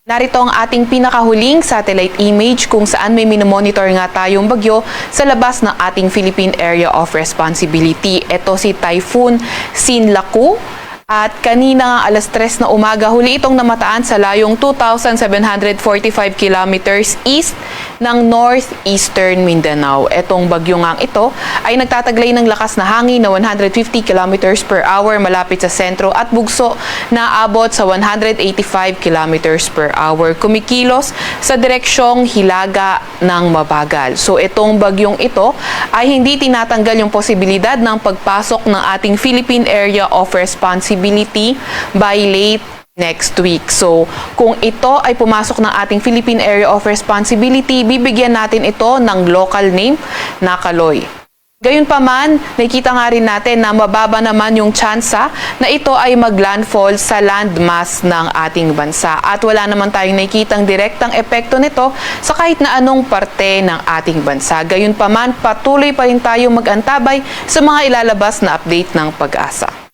Narito ang ating pinakahuling satellite image kung saan may minomonitor nga tayong bagyo sa labas ng ating Philippine Area of Responsibility. Ito si Typhoon Sinlaku. At kanina nga alas 3 na umaga, huli itong namataan sa layong 2,745 kilometers east ng northeastern Mindanao. Etong bagyo ngang ito ay nagtataglay ng lakas na hangin na 150 kilometers per hour malapit sa sentro at bugso na abot sa 185 kilometers per hour. Kumikilos sa direksyong hilaga ng mabagal. So itong bagyong ito ay hindi tinatanggal yung posibilidad ng pagpasok ng ating Philippine Area of Responsibility by late next week. So, kung ito ay pumasok ng ating Philippine Area of Responsibility, bibigyan natin ito ng local name na Kaloy. Gayunpaman, nakita nga rin natin na mababa naman yung tsansa na ito ay maglandfall sa landmass ng ating bansa. At wala naman tayong nakikitang direktang epekto nito sa kahit na anong parte ng ating bansa. Gayunpaman, patuloy pa rin tayong mag-antabay sa mga ilalabas na update ng Pag-asa.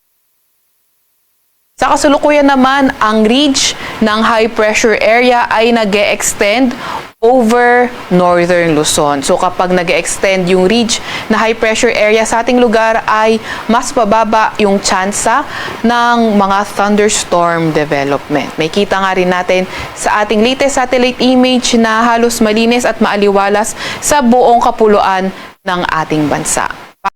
Sa kasalukuyan naman, ang ridge ng high pressure area ay nag-e-extend over northern Luzon. So kapag nag-e-extend yung ridge na high pressure area sa ating lugar ay mas bababa yung tsansa ng mga thunderstorm development. May kita nga rin natin sa ating latest satellite image na halos malinis at maaliwalas sa buong kapuluan ng ating bansa.